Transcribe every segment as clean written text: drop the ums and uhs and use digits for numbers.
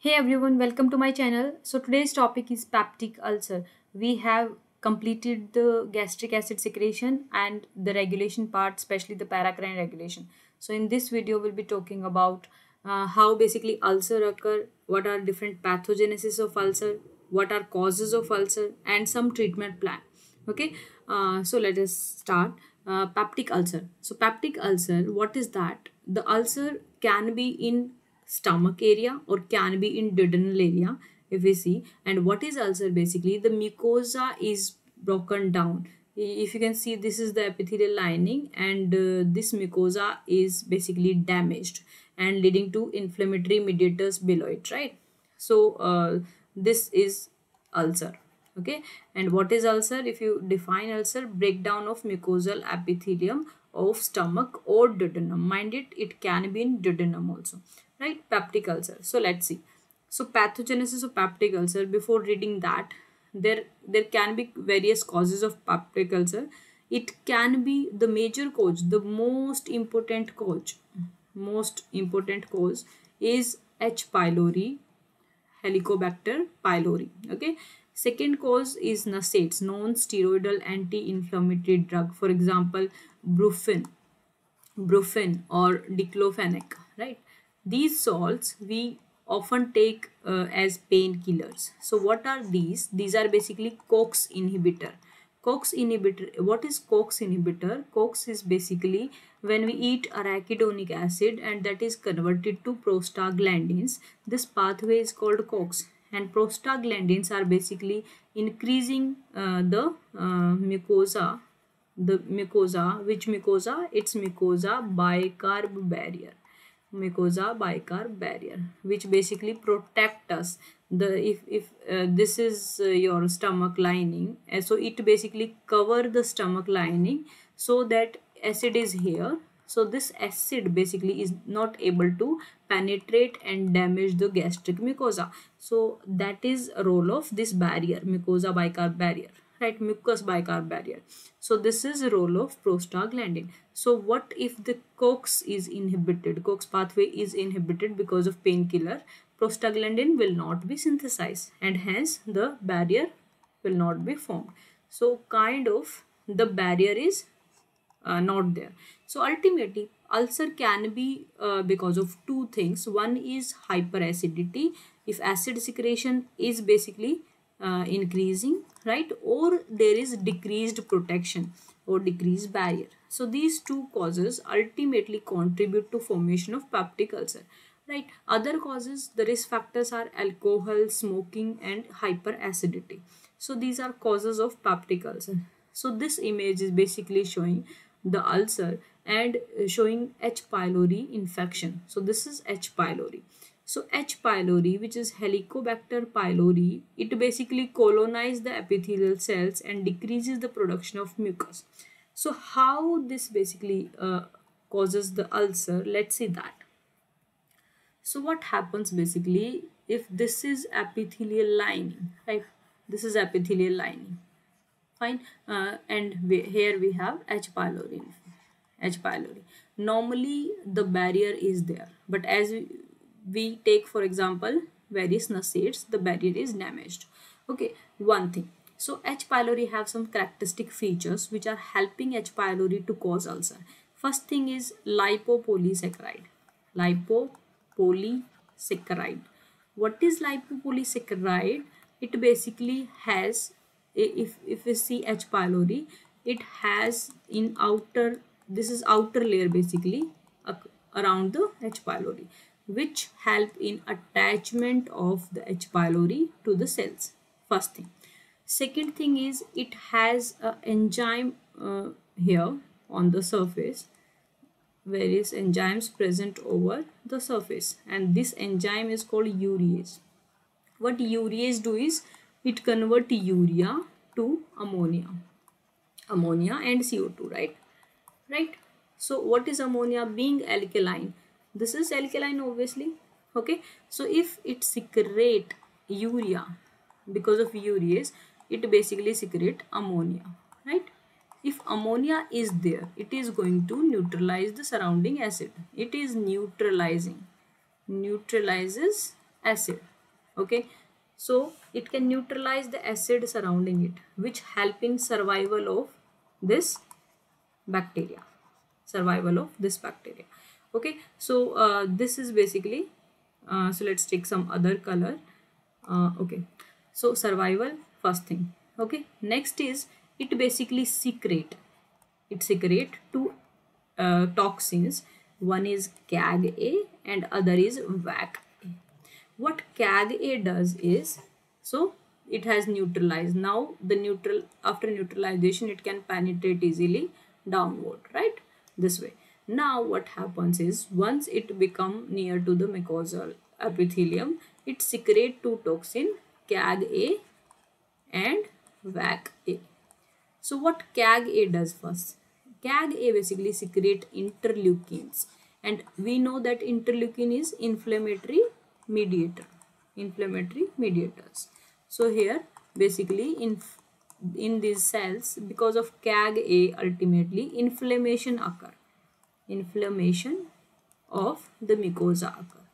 Hey everyone, welcome to my channel. So today's topic is peptic ulcer. We have completed the gastric acid secretion and the regulation part, especially the paracrine regulation. So in this video, we'll be talking about how basically ulcer occur, what are different pathogenesis of ulcer, what are causes of ulcer, and some treatment plan. Okay, so let us start. Peptic ulcer. So peptic ulcer, what is that? The ulcer can be in stomach area or can be in duodenal area if we see. And what is ulcer? Basically the mucosa is broken down. If you can see, this is the epithelial lining, and this mucosa is basically damaged and leading to inflammatory mediators below it, right? So this is ulcer. Okay, and what is ulcer? If you define ulcer, breakdown of mucosal epithelium of stomach or duodenum. Mind it, it can be in duodenum also, right? Peptic ulcer. So let's see. So pathogenesis of peptic ulcer. Before reading that, there can be various causes of peptic ulcer. It can be the major cause, the most important cause is H. pylori, Helicobacter pylori. Okay. Second cause is NSAIDs, non-steroidal anti-inflammatory drug. For example, brufen or diclofenac, right? These salts we often take as painkillers. So what are these? These are basically COX inhibitor. COX inhibitor, what is COX inhibitor? COX is basically when we eat arachidonic acid and that is converted to prostaglandins. This pathway is called COX, and prostaglandins are basically increasing the mucosa. Which mucosa? It's mucosa bicarb barrier. Mucosa bicarb barrier, which basically protect us. The if this is your stomach lining, so it basically cover the stomach lining so that acid is here. So this acid basically is not able to penetrate and damage the gastric mucosa. So that is a role of this barrier, mucosa bicarb barrier, right? Mucous bicarb barrier. So this is a role of prostaglandin. So what if the COX is inhibited? COX pathway is inhibited because of painkiller. Prostaglandin will not be synthesized and hence the barrier will not be formed. So kind of the barrier is not there. So ultimately ulcer can be because of two things. One is hyperacidity, if acid secretion is basically increasing, right? Or there is decreased protection or decreased barrier. So these two causes ultimately contribute to formation of peptic ulcer, right? Other causes, the risk factors are alcohol, smoking and hyperacidity. So these are causes of peptic ulcer. So this image is basically showing the ulcer and showing H. pylori infection. So this is H. pylori. So H. pylori, which is Helicobacter pylori, it basically colonizes the epithelial cells and decreases the production of mucus. So how this basically causes the ulcer? Let's see that. So what happens basically if this is epithelial lining, right? This is epithelial lining, fine, and here we have H. pylori. H. pylori. Normally the barrier is there, but as we take for example various NSAIDs, the barrier is damaged. Okay, one thing. So H. pylori have some characteristic features which are helping H. pylori to cause ulcer. First thing is lipopolysaccharide. Lipopolysaccharide. What is lipopolysaccharide? It basically has, if we see H. pylori, it has in outer, this is outer layer basically around the H. pylori, which help in attachment of the H. pylori to the cells. First thing. Second thing is it has a enzyme here on the surface, various enzymes present over the surface, and this enzyme is called urease. What urease do is it convert urea to ammonia and CO2, right. So what is ammonia? Being alkaline, this is alkaline obviously. Okay, so if it secrete urea, because of urease it basically secrete ammonia, right. If ammonia is there, it is going to neutralize the surrounding acid. It is neutralizes acid. Okay, so it can neutralize the acid surrounding it, which help in this bacteria survival of this bacteria. Okay, so this is basically so let's take some other color. Okay, so survival first thing. Okay, next is it basically secrete two toxins. One is CAG-A and other is VAC-A. What CAG-A does is, so it has neutralized. Now the neutral, after neutralization, it can penetrate easily downward, right? This way. Now what happens is, once it become near to the mucosal epithelium, it secrete two toxin, CAG-A and VAC-A. So what CAG-A does first? CAG-A basically secrete interleukins, and we know that interleukin is inflammatory mediator. Inflammatory mediators. So here basically in these cells, because of CAG-A, ultimately inflammation occur. Inflammation of the mucosa occur.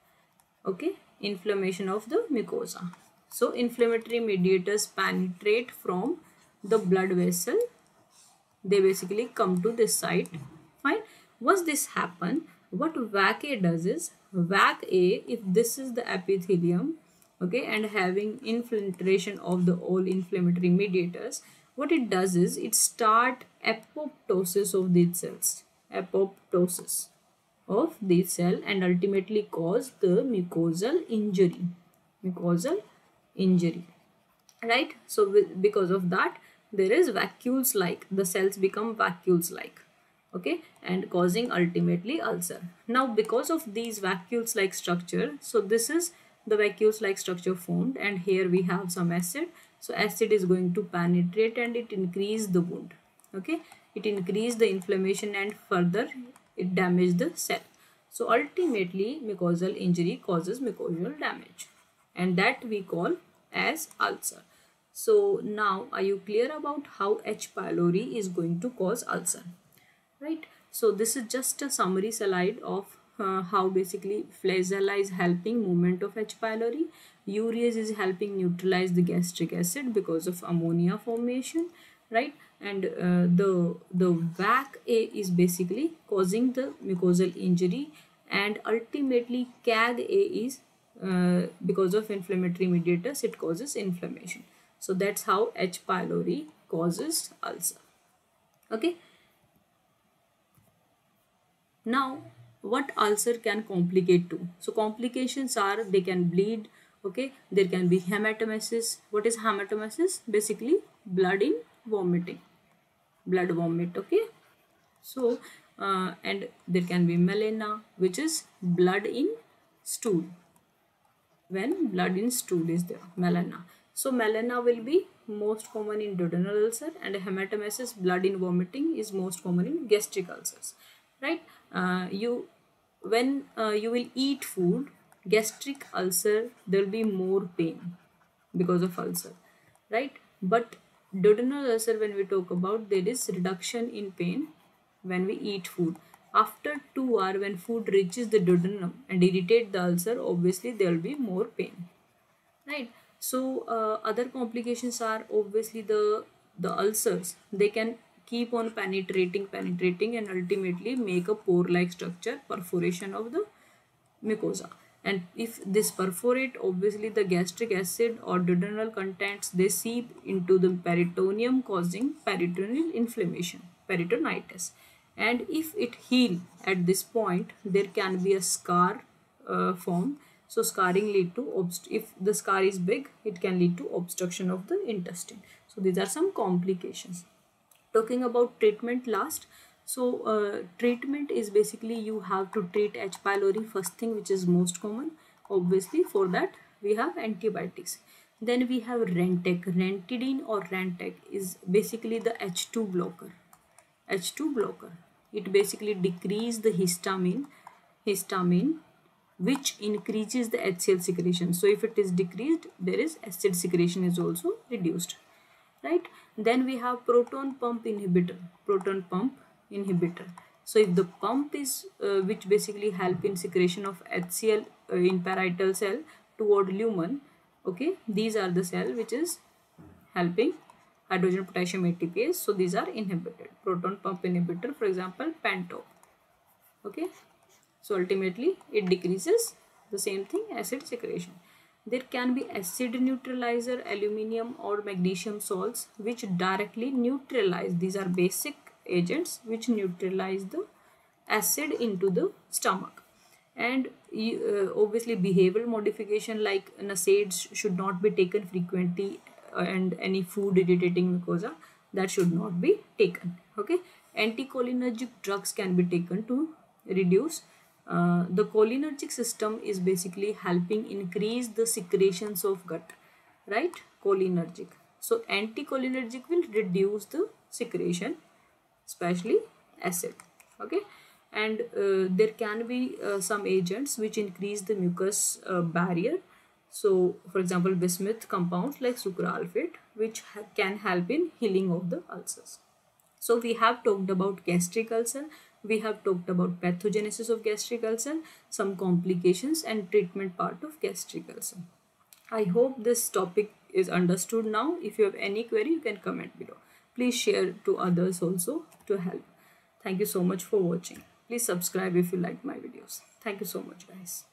Okay, inflammation of the mucosa. So inflammatory mediators penetrate from the blood vessel, they basically come to this site. Fine. Once this happen, what VAC-A does is, VAC-A, if this is the epithelium, okay, and having infiltration of the all inflammatory mediators, what it does is it start apoptosis of these cells. Apoptosis of these cell and ultimately cause the mucosal injury. Mucosal injury, right? So because of that, there is vacuoles like, the cells become vacuoles like, okay, and causing ultimately ulcer. Now because of these vacuoles like structure, so this is the vacuoles like structure formed, and here we have some acid. So acid is going to penetrate and it increase the wound. Okay, it increase the inflammation and further it damage the cell. So ultimately mucosal injury causes mucosal damage, and that we call as ulcer. So now are you clear about how H. pylori is going to cause ulcer? Right. So this is just a summary slide of how basically flagella is helping movement of H. pylori. Urease is helping neutralize the gastric acid because of ammonia formation, right? And the VAC-A is basically causing the mucosal injury, and ultimately CAG-A is because of inflammatory mediators, it causes inflammation. So that's how H. pylori causes ulcer. Okay. Now what ulcer can complicate to? So complications are, they can bleed. Okay, there can be hematemesis. What is hematemesis? Basically blood in vomiting, blood vomit. Okay, so and there can be melena, which is blood in stool. When blood in stool is there, melena. So melena will be most common in duodenal ulcer, and hematemesis, blood in vomiting, is most common in gastric ulcers, right? You when you will eat food, gastric ulcer, there will be more pain because of ulcer, right? But duodenal ulcer, when we talk about, there is reduction in pain when we eat food. After 2 hours, when food reaches the duodenum and irritate the ulcer, obviously there will be more pain, right? So other complications are obviously the ulcers. They can keep on penetrating and ultimately make a pore like structure, perforation of the mucosa. And if this perforate, obviously the gastric acid or duodenal contents, they seep into the peritoneum, causing peritoneal inflammation, peritonitis. And if it heal at this point, there can be a scar form. So scarring lead to if the scar is big, it can lead to obstruction of the intestine. So these are some complications. Talking about treatment last. So treatment is basically, you have to treat H. pylori first thing, which is most common. Obviously for that we have antibiotics. Then we have Rentec. Rentidine or Rentec is basically the H2 blocker. H2 blocker, it basically decrease the histamine, which increases the HCl secretion. So if it is decreased, there is acid secretion is also reduced, right? Then we have proton pump inhibitor. Proton pump inhibitor. So if the pump is which basically help in secretion of HCl in parietal cell toward lumen, Okay, these are the cell which is helping hydrogen potassium ATPase. So these are inhibited. Proton pump inhibitor, for example, PANTOP. Okay, so ultimately it decreases the same thing, acid secretion. There can be acid neutralizer, aluminum or magnesium salts which directly neutralize. These are basic agents which neutralize the acid into the stomach. And obviously behavioral modification like NSAIDs should not be taken frequently, and any food irritating mucosa, that should not be taken. Okay, anticholinergic drugs can be taken to reduce. The cholinergic system is basically helping increase the secretions of gut, right? Cholinergic. So anticholinergic will reduce the secretion, especially acid. Okay, and there can be some agents which increase the mucus barrier. So for example, bismuth compounds like sucralfate, which can help in healing of the ulcers. So we have talked about gastric ulcer, we have talked about pathogenesis of gastric ulcer, some complications and treatment part of gastric ulcer. I hope this topic is understood now. If you have any query, you can comment below. Please share to others also to help. Thank you so much for watching. Please subscribe if you like my videos. Thank you so much, guys.